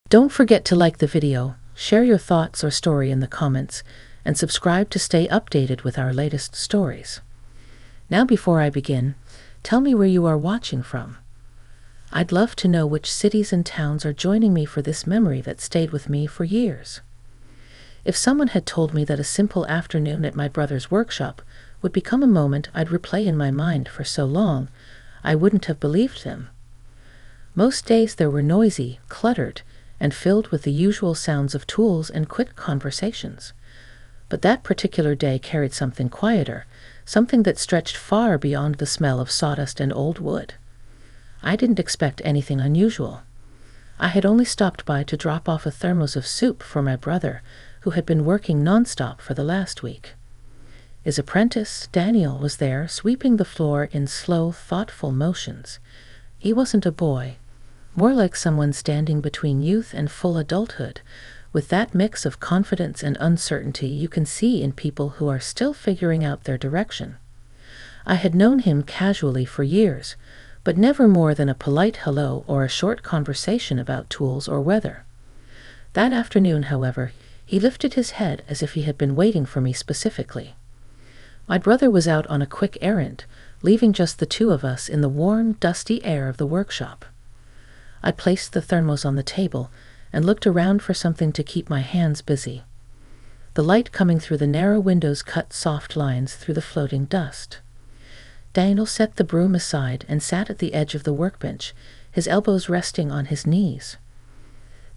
Don't forget to like the video, share your thoughts or story in the comments, and subscribe to stay updated with our latest stories. Now before I begin, tell me where you are watching from. I'd love to know which cities and towns are joining me for this memory that stayed with me for years. If someone had told me that a simple afternoon at my brother's workshop would become a moment I'd replay in my mind for so long, I wouldn't have believed them. Most days they were noisy, cluttered, and filled with the usual sounds of tools and quick conversations. But that particular day carried something quieter, something that stretched far beyond the smell of sawdust and old wood. I didn't expect anything unusual. I had only stopped by to drop off a thermos of soup for my brother, who had been working nonstop for the last week. His apprentice, Daniel, was there, sweeping the floor in slow, thoughtful motions. He wasn't a boy, more like someone standing between youth and full adulthood, with that mix of confidence and uncertainty you can see in people who are still figuring out their direction. I had known him casually for years, but never more than a polite hello or a short conversation about tools or weather. That afternoon, however, he lifted his head as if he had been waiting for me specifically. My brother was out on a quick errand, leaving just the two of us in the warm, dusty air of the workshop. I placed the thermos on the table and looked around for something to keep my hands busy. The light coming through the narrow windows cut soft lines through the floating dust. Daniel set the broom aside and sat at the edge of the workbench, his elbows resting on his knees.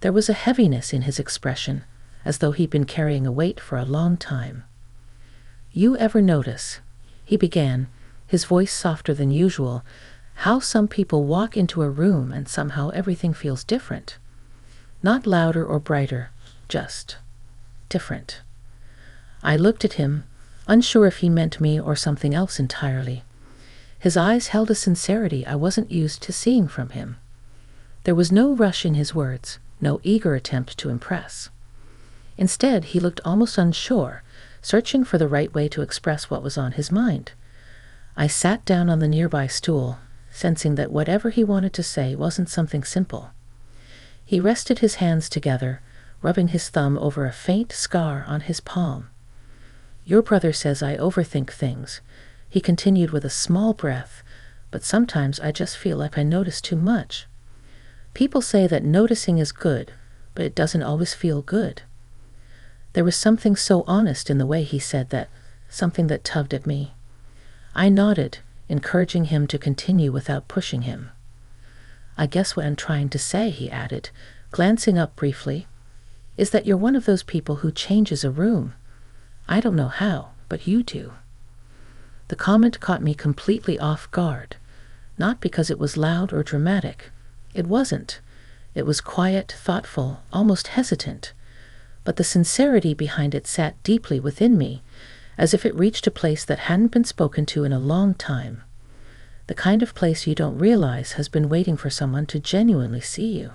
There was a heaviness in his expression, as though he'd been carrying a weight for a long time. "You ever notice," he began, his voice softer than usual, "how some people walk into a room and somehow everything feels different? Not louder or brighter, just different." I looked at him, unsure if he meant me or something else entirely. His eyes held a sincerity I wasn't used to seeing from him. There was no rush in his words, no eager attempt to impress. Instead, he looked almost unsure, searching for the right way to express what was on his mind. I sat down on the nearby stool, sensing that whatever he wanted to say wasn't something simple. He rested his hands together, rubbing his thumb over a faint scar on his palm. "Your brother says I overthink things," he continued with a small breath, "but sometimes I just feel like I notice too much. People say that noticing is good, but it doesn't always feel good." There was something so honest in the way he said that, something that tugged at me. I nodded, encouraging him to continue without pushing him. "I guess what I'm trying to say," he added, glancing up briefly, "is that you're one of those people who changes a room. I don't know how, but you do." The comment caught me completely off guard, not because it was loud or dramatic. It wasn't. It was quiet, thoughtful, almost hesitant. But the sincerity behind it sat deeply within me, as if it reached a place that hadn't been spoken to in a long time. The kind of place you don't realize has been waiting for someone to genuinely see you.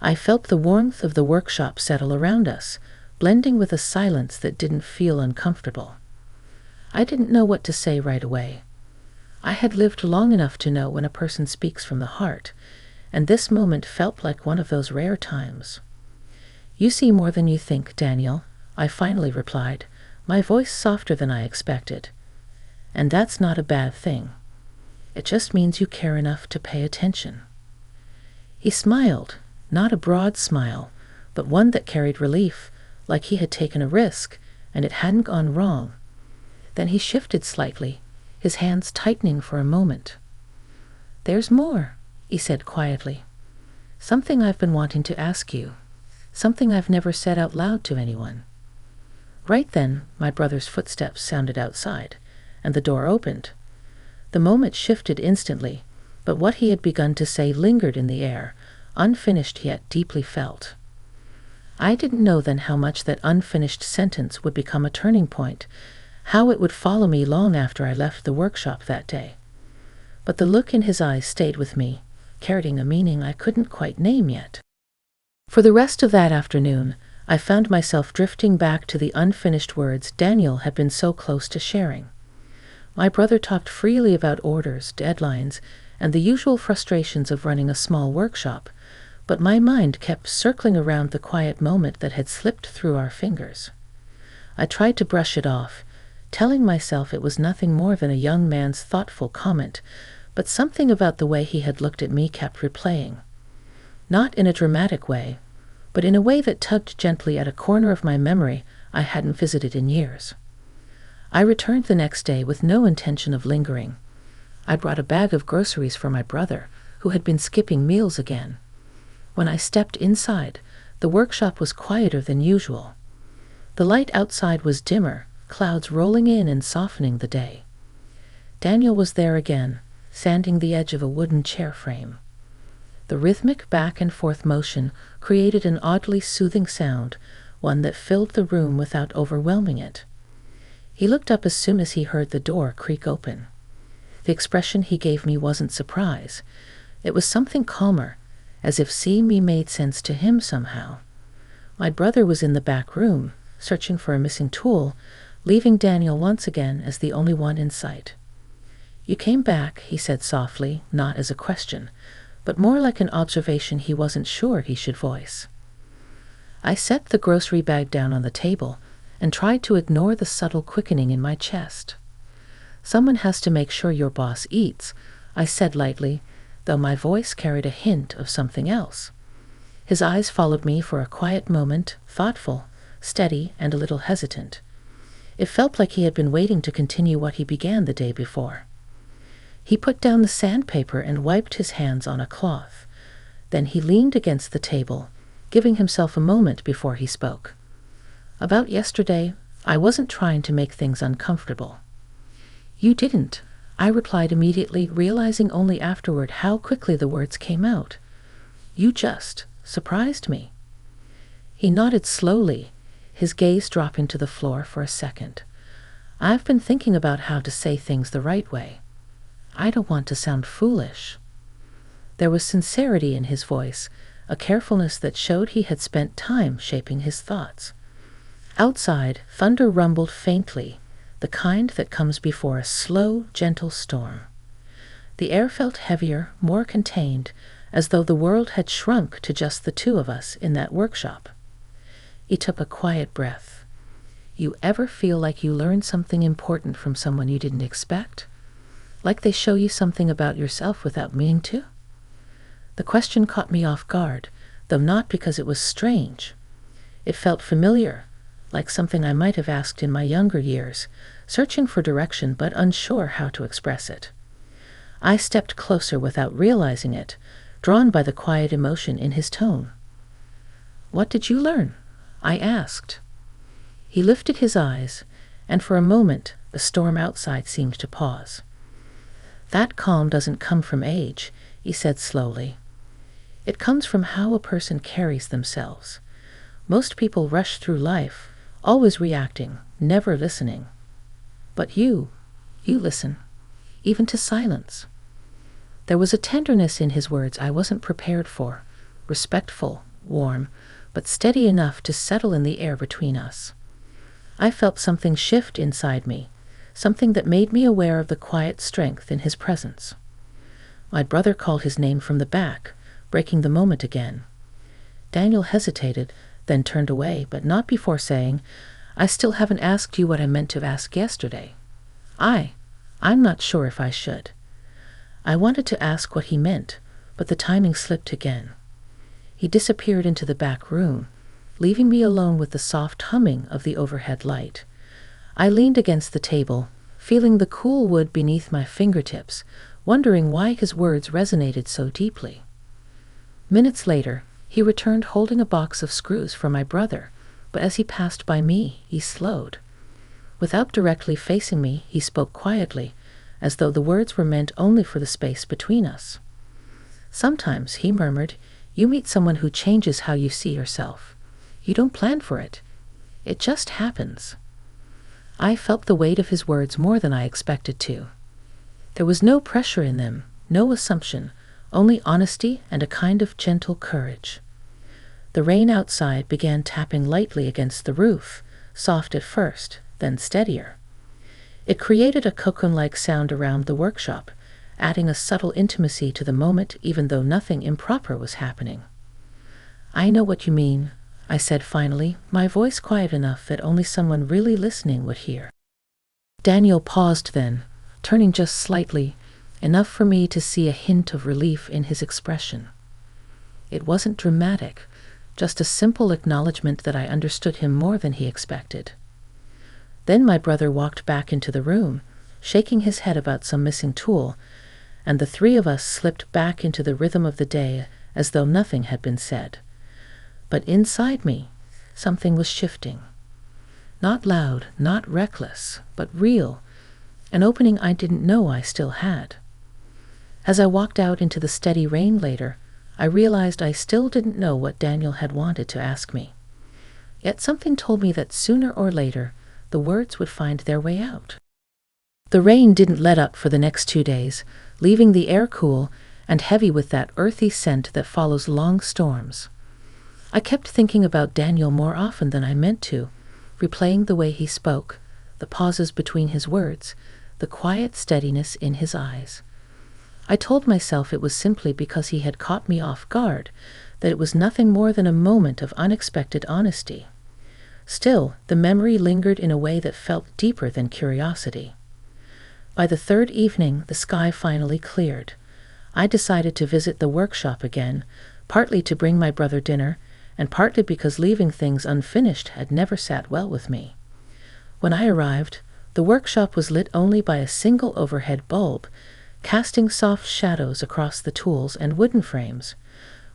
I felt the warmth of the workshop settle around us, blending with a silence that didn't feel uncomfortable. I didn't know what to say right away. I had lived long enough to know when a person speaks from the heart, and this moment felt like one of those rare times. "You see more than you think, Daniel," I finally replied, my voice softer than I expected. "And that's not a bad thing. It just means you care enough to pay attention." He smiled, not a broad smile, but one that carried relief, like he had taken a risk, and it hadn't gone wrong. Then he shifted slightly, his hands tightening for a moment. "There's more," he said quietly. "Something I've been wanting to ask you. Something I've never said out loud to anyone." Right then, my brother's footsteps sounded outside, and the door opened. The moment shifted instantly, but what he had begun to say lingered in the air, unfinished yet deeply felt. I didn't know then how much that unfinished sentence would become a turning point, how it would follow me long after I left the workshop that day. But the look in his eyes stayed with me, carrying a meaning I couldn't quite name yet. For the rest of that afternoon, I found myself drifting back to the unfinished words Daniel had been so close to sharing. My brother talked freely about orders, deadlines, and the usual frustrations of running a small workshop, but my mind kept circling around the quiet moment that had slipped through our fingers. I tried to brush it off, telling myself it was nothing more than a young man's thoughtful comment, but something about the way he had looked at me kept replaying. Not in a dramatic way, but in a way that tugged gently at a corner of my memory I hadn't visited in years. I returned the next day with no intention of lingering. I brought a bag of groceries for my brother, who had been skipping meals again. When I stepped inside, the workshop was quieter than usual. The light outside was dimmer, clouds rolling in and softening the day. Daniel was there again, sanding the edge of a wooden chair frame. The rhythmic back and forth motion created an oddly soothing sound, one that filled the room without overwhelming it. He looked up as soon as he heard the door creak open. The expression he gave me wasn't surprise. It was something calmer, as if seeing me made sense to him somehow. My brother was in the back room, searching for a missing tool, leaving Daniel once again as the only one in sight. "You came back," he said softly, not as a question, but more like an observation he wasn't sure he should voice. I set the grocery bag down on the table and tried to ignore the subtle quickening in my chest. "Someone has to make sure your boss eats," I said lightly, though my voice carried a hint of something else. His eyes followed me for a quiet moment, thoughtful, steady, and a little hesitant. It felt like he had been waiting to continue what he began the day before. He put down the sandpaper and wiped his hands on a cloth. Then he leaned against the table, giving himself a moment before he spoke. "About yesterday, I wasn't trying to make things uncomfortable." "You didn't," I replied immediately, realizing only afterward how quickly the words came out. "You just surprised me." He nodded slowly, his gaze dropping to the floor for a second. "I've been thinking about how to say things the right way. I don't want to sound foolish." There was sincerity in his voice, a carefulness that showed he had spent time shaping his thoughts. Outside, thunder rumbled faintly, the kind that comes before a slow, gentle storm. The air felt heavier, more contained, as though the world had shrunk to just the two of us in that workshop. He took a quiet breath. "You ever feel like you learned something important from someone you didn't expect? Like they show you something about yourself without meaning to?" The question caught me off guard, though not because it was strange. It felt familiar, like something I might have asked in my younger years, searching for direction but unsure how to express it. I stepped closer without realizing it, drawn by the quiet emotion in his tone. "What did you learn?" I asked. He lifted his eyes, and for a moment the storm outside seemed to pause. "That calm doesn't come from age," he said slowly. "It comes from how a person carries themselves. Most people rush through life, always reacting, never listening. But you listen, even to silence." There was a tenderness in his words I wasn't prepared for, respectful, warm, but steady enough to settle in the air between us. I felt something shift inside me, something that made me aware of the quiet strength in his presence. My brother called his name from the back, breaking the moment again. Daniel hesitated, then turned away, but not before saying, "I still haven't asked you what I meant to ask yesterday." I'm not sure if I should." I wanted to ask what he meant, but the timing slipped again. He disappeared into the back room, leaving me alone with the soft humming of the overhead light. I leaned against the table, feeling the cool wood beneath my fingertips, wondering why his words resonated so deeply. Minutes later, he returned holding a box of screws for my brother, but as he passed by me, he slowed. Without directly facing me, he spoke quietly, as though the words were meant only for the space between us. "Sometimes," he murmured, "you meet someone who changes how you see yourself. You don't plan for it. It just happens." I felt the weight of his words more than I expected to. There was no pressure in them, no assumption, only honesty and a kind of gentle courage. The rain outside began tapping lightly against the roof, soft at first, then steadier. It created a cocoon-like sound around the workshop, adding a subtle intimacy to the moment even though nothing improper was happening. I know what you mean, I said finally, my voice quiet enough that only someone really listening would hear. Daniel paused then, turning just slightly, enough for me to see a hint of relief in his expression. It wasn't dramatic, just a simple acknowledgement that I understood him more than he expected. Then my brother walked back into the room, shaking his head about some missing tool, and the three of us slipped back into the rhythm of the day as though nothing had been said. But inside me, something was shifting. Not loud, not reckless, but real, an opening I didn't know I still had. As I walked out into the steady rain later, I realized I still didn't know what Daniel had wanted to ask me. Yet something told me that sooner or later, the words would find their way out. The rain didn't let up for the next 2 days, leaving the air cool and heavy with that earthy scent that follows long storms. I kept thinking about Daniel more often than I meant to, replaying the way he spoke, the pauses between his words, the quiet steadiness in his eyes. I told myself it was simply because he had caught me off guard, that it was nothing more than a moment of unexpected honesty. Still, the memory lingered in a way that felt deeper than curiosity. By the third evening, the sky finally cleared. I decided to visit the workshop again, partly to bring my brother dinner, and partly because leaving things unfinished had never sat well with me. When I arrived, the workshop was lit only by a single overhead bulb, casting soft shadows across the tools and wooden frames.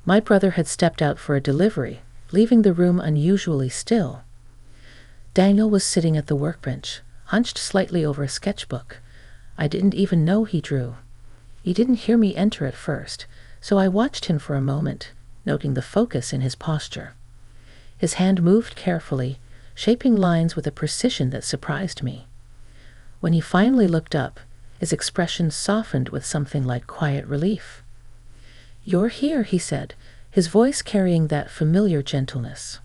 My brother had stepped out for a delivery, leaving the room unusually still. Daniel was sitting at the workbench, hunched slightly over a sketchbook. I didn't even know he drew. He didn't hear me enter at first, so I watched him for a moment, noting the focus in his posture. His hand moved carefully, shaping lines with a precision that surprised me. When he finally looked up, his expression softened with something like quiet relief. "You're here," he said, his voice carrying that familiar gentleness.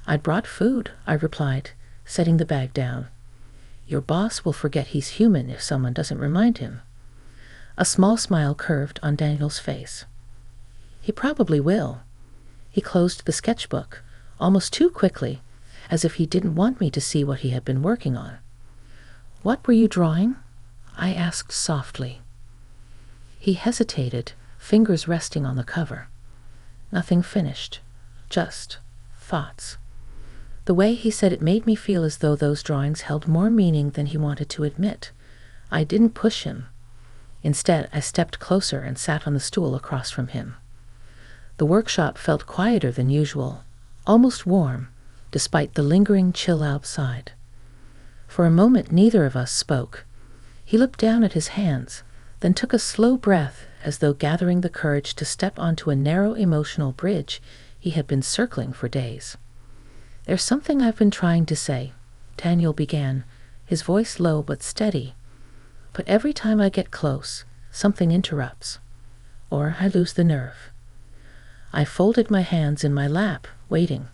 "I brought food," I replied, setting the bag down. "Your boss will forget he's human if someone doesn't remind him." A small smile curved on Daniel's face. "He probably will." He closed the sketchbook, almost too quickly, as if he didn't want me to see what he had been working on. "What were you drawing?" I asked softly. He hesitated, fingers resting on the cover. Nothing finished, just thoughts. The way he said it made me feel as though those drawings held more meaning than he wanted to admit. I didn't push him. Instead, I stepped closer and sat on the stool across from him. The workshop felt quieter than usual, almost warm, despite the lingering chill outside. For a moment, neither of us spoke. He looked down at his hands, then took a slow breath as though gathering the courage to step onto a narrow emotional bridge he had been circling for days. "There's something I've been trying to say," Daniel began, his voice low but steady. "But every time I get close, something interrupts, or I lose the nerve." I folded my hands in my lap, waiting.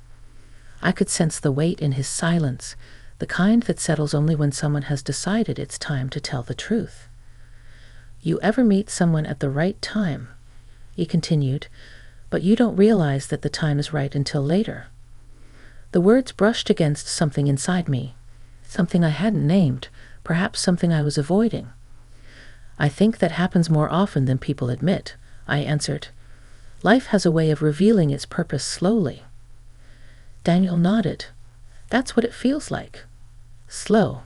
I could sense the weight in his silence, the kind that settles only when someone has decided it's time to tell the truth. "You ever meet someone at the right time," he continued, "but you don't realize that the time is right until later." The words brushed against something inside me, something I hadn't named, perhaps something I was avoiding. "I think that happens more often than people admit," I answered. "Life has a way of revealing its purpose slowly." Daniel nodded. "That's what it feels like. Slow.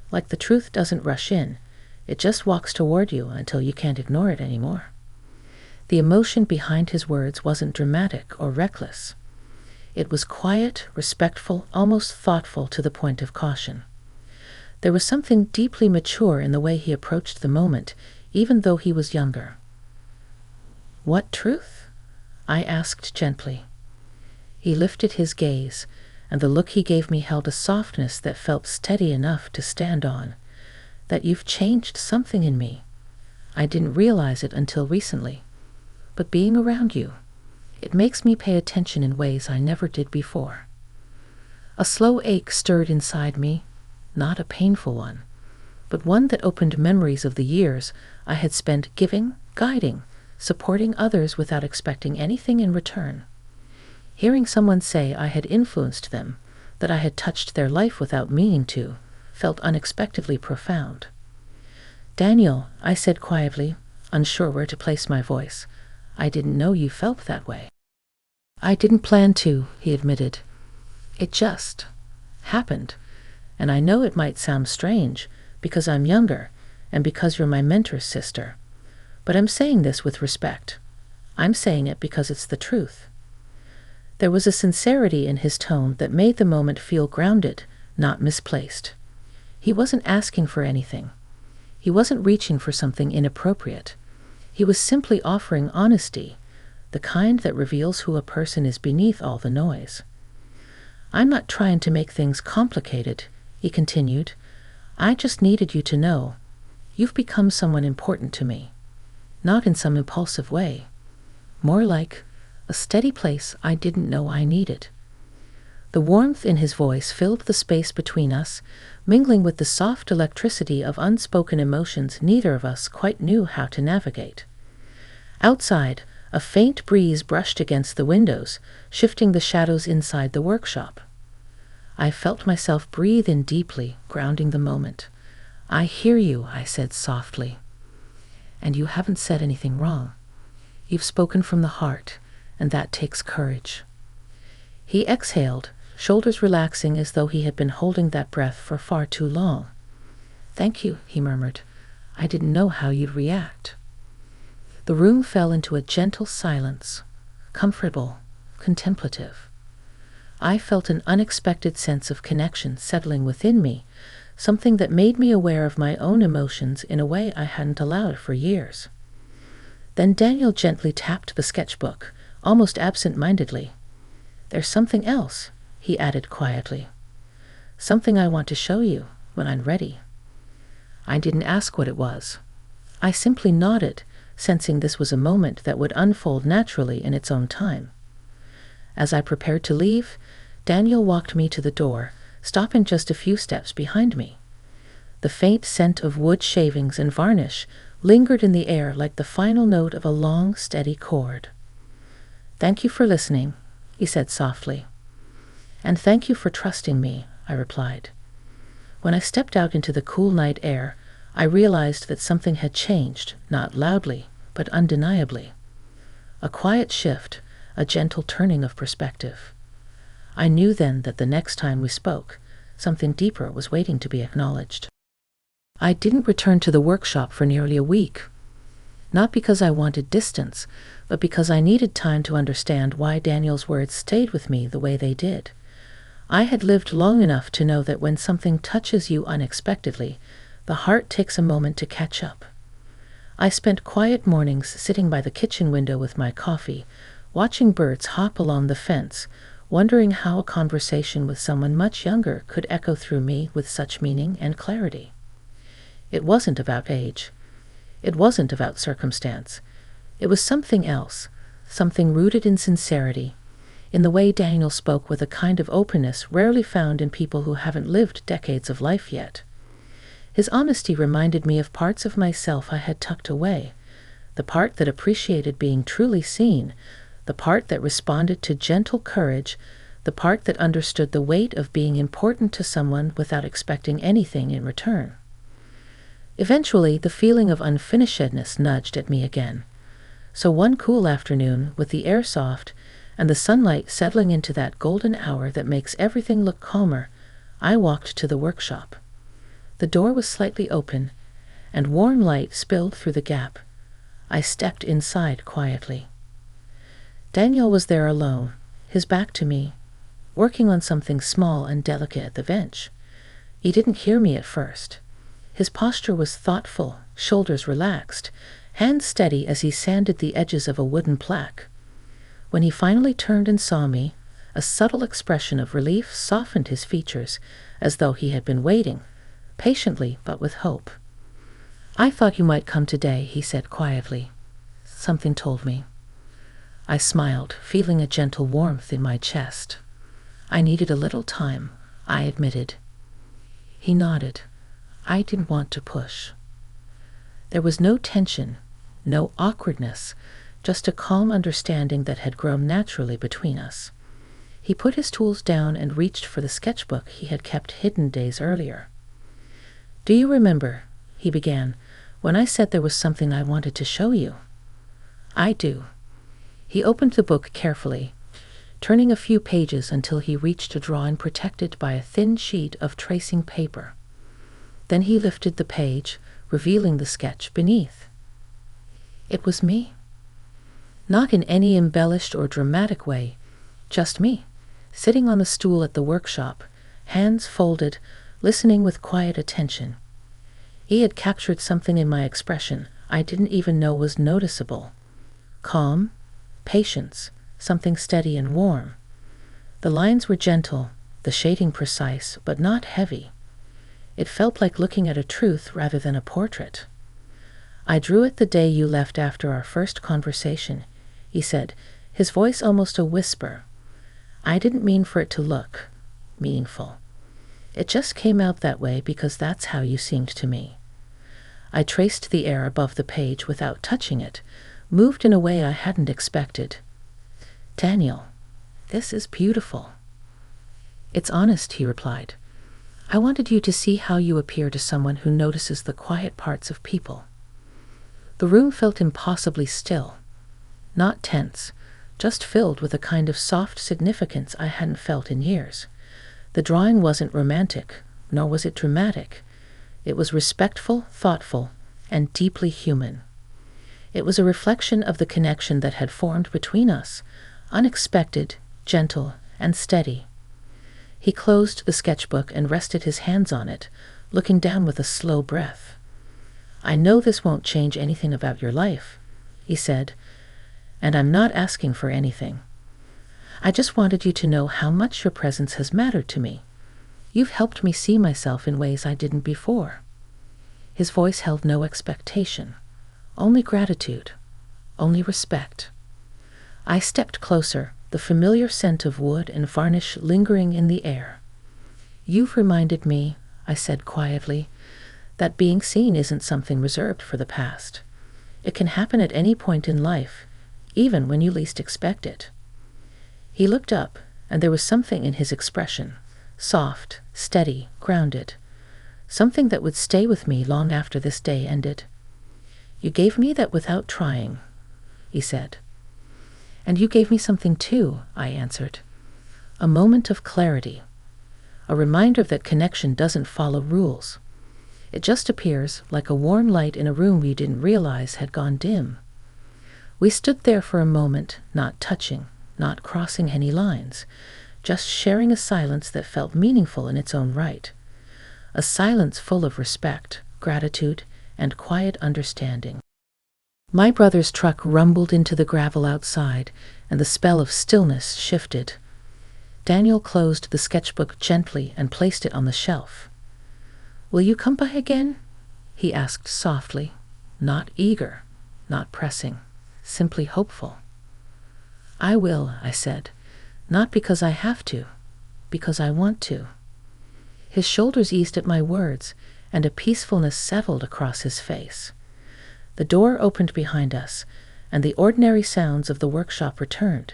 Like the truth doesn't rush in. It just walks toward you until you can't ignore it anymore." The emotion behind his words wasn't dramatic or reckless. It was quiet, respectful, almost thoughtful to the point of caution. There was something deeply mature in the way he approached the moment, even though he was younger. "What truth?" I asked gently. He lifted his gaze, and the look he gave me held a softness that felt steady enough to stand on. "That you've changed something in me. I didn't realize it until recently. But being around you, it makes me pay attention in ways I never did before." A slow ache stirred inside me, not a painful one, but one that opened memories of the years I had spent giving, guiding, supporting others without expecting anything in return. Hearing someone say I had influenced them, that I had touched their life without meaning to, felt unexpectedly profound. "Daniel," I said quietly, unsure where to place my voice, "I didn't know you felt that way." "I didn't plan to," he admitted. "It just happened. And I know it might sound strange, because I'm younger, and because you're my mentor's sister. But I'm saying this with respect. I'm saying it because it's the truth." There was a sincerity in his tone that made the moment feel grounded, not misplaced. He wasn't asking for anything. He wasn't reaching for something inappropriate. He was simply offering honesty, the kind that reveals who a person is beneath all the noise. "I'm not trying to make things complicated," he continued. "I just needed you to know you've become someone important to me. Not in some impulsive way. More like a steady place I didn't know I needed." The warmth in his voice filled the space between us, mingling with the soft electricity of unspoken emotions neither of us quite knew how to navigate. Outside, a faint breeze brushed against the windows, shifting the shadows inside the workshop. I felt myself breathe in deeply, grounding the moment. "I hear you," I said softly. "And you haven't said anything wrong. You've spoken from the heart, and that takes courage." He exhaled, shoulders relaxing as though he had been holding that breath for far too long. "Thank you," he murmured. "I didn't know how you'd react." The room fell into a gentle silence, comfortable, contemplative. I felt an unexpected sense of connection settling within me, something that made me aware of my own emotions in a way I hadn't allowed for years. Then Daniel gently tapped the sketchbook, almost absent-mindedly. "There's something else," he added quietly. "Something I want to show you when I'm ready." I didn't ask what it was. I simply nodded, sensing this was a moment that would unfold naturally in its own time. As I prepared to leave, Daniel walked me to the door, stopping just a few steps behind me. The faint scent of wood shavings and varnish lingered in the air like the final note of a long, steady chord. "Thank you for listening," he said softly. "And thank you for trusting me," I replied. When I stepped out into the cool night air, I realized that something had changed, not loudly, but undeniably. A quiet shift, a gentle turning of perspective. I knew then that the next time we spoke, something deeper was waiting to be acknowledged. I didn't return to the workshop for nearly a week. Not because I wanted distance, but because I needed time to understand why Daniel's words stayed with me the way they did. I had lived long enough to know that when something touches you unexpectedly, the heart takes a moment to catch up. I spent quiet mornings sitting by the kitchen window with my coffee, watching birds hop along the fence, wondering how a conversation with someone much younger could echo through me with such meaning and clarity. It wasn't about age. It wasn't about circumstance. It was something else, something rooted in sincerity, in the way Daniel spoke with a kind of openness rarely found in people who haven't lived decades of life yet. His honesty reminded me of parts of myself I had tucked away, the part that appreciated being truly seen, the part that responded to gentle courage, the part that understood the weight of being important to someone without expecting anything in return. Eventually, the feeling of unfinishedness nudged at me again. So one cool afternoon, with the air soft and the sunlight settling into that golden hour that makes everything look calmer, I walked to the workshop. The door was slightly open, and warm light spilled through the gap. I stepped inside quietly. Daniel was there alone, his back to me, working on something small and delicate at the bench. He didn't hear me at first. His posture was thoughtful, shoulders relaxed, hands steady as he sanded the edges of a wooden plaque. When he finally turned and saw me, a subtle expression of relief softened his features, as though he had been waiting, patiently but with hope. "I thought you might come today," he said quietly. "Something told me." I smiled, feeling a gentle warmth in my chest. "I needed a little time," I admitted. He nodded. I didn't want to push. There was no tension, no awkwardness, just a calm understanding that had grown naturally between us. He put his tools down and reached for the sketchbook he had kept hidden days earlier. "Do you remember," he began, "when I said there was something I wanted to show you?" "I do." He opened the book carefully, turning a few pages until he reached a drawing protected by a thin sheet of tracing paper. Then he lifted the page, revealing the sketch beneath. It was me. Not in any embellished or dramatic way, just me, sitting on the stool at the workshop, hands folded, listening with quiet attention. He had captured something in my expression I didn't even know was noticeable. Calm, patience, something steady and warm. The lines were gentle, the shading precise, but not heavy. It felt like looking at a truth rather than a portrait. "I drew it the day you left after our first conversation," he said, his voice almost a whisper. "I didn't mean for it to look meaningful. It just came out that way because that's how you seemed to me." I traced the air above the page without touching it, moved in a way I hadn't expected. "Daniel, this is beautiful." "It's honest," he replied. "I wanted you to see how you appear to someone who notices the quiet parts of people." The room felt impossibly still, not tense, just filled with a kind of soft significance I hadn't felt in years. The drawing wasn't romantic, nor was it dramatic. It was respectful, thoughtful, and deeply human. It was a reflection of the connection that had formed between us, unexpected, gentle, and steady. He closed the sketchbook and rested his hands on it, looking down with a slow breath. "I know this won't change anything about your life," he said, "and I'm not asking for anything. I just wanted you to know how much your presence has mattered to me. You've helped me see myself in ways I didn't before." His voice held no expectation, only gratitude, only respect. I stepped closer, the familiar scent of wood and varnish lingering in the air. "You've reminded me," I said quietly, "that being seen isn't something reserved for the past. It can happen at any point in life, even when you least expect it." He looked up, and there was something in his expression, soft, steady, grounded, something that would stay with me long after this day ended. "You gave me that without trying," he said. "And you gave me something too," I answered. "A moment of clarity, a reminder that connection doesn't follow rules. It just appears like a warm light in a room we didn't realize had gone dim." We stood there for a moment, not touching, not crossing any lines, just sharing a silence that felt meaningful in its own right. A silence full of respect, gratitude, and quiet understanding. My brother's truck rumbled into the gravel outside, and the spell of stillness shifted. Daniel closed the sketchbook gently and placed it on the shelf. "Will you come by again?" he asked softly, not eager, not pressing, simply hopeful. "I will," I said, "not because I have to, because I want to." His shoulders eased at my words, and a peacefulness settled across his face. The door opened behind us, and the ordinary sounds of the workshop returned,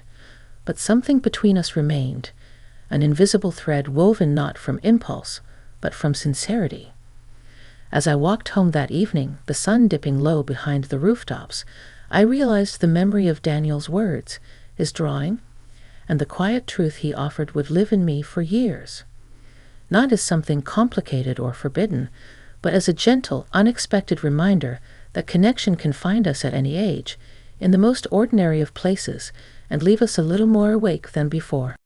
but something between us remained, an invisible thread woven not from impulse, but from sincerity. As I walked home that evening, the sun dipping low behind the rooftops, I realized the memory of Daniel's words, his drawing, and the quiet truth he offered would live in me for years. Not as something complicated or forbidden, but as a gentle, unexpected reminder that connection can find us at any age, in the most ordinary of places, and leave us a little more awake than before.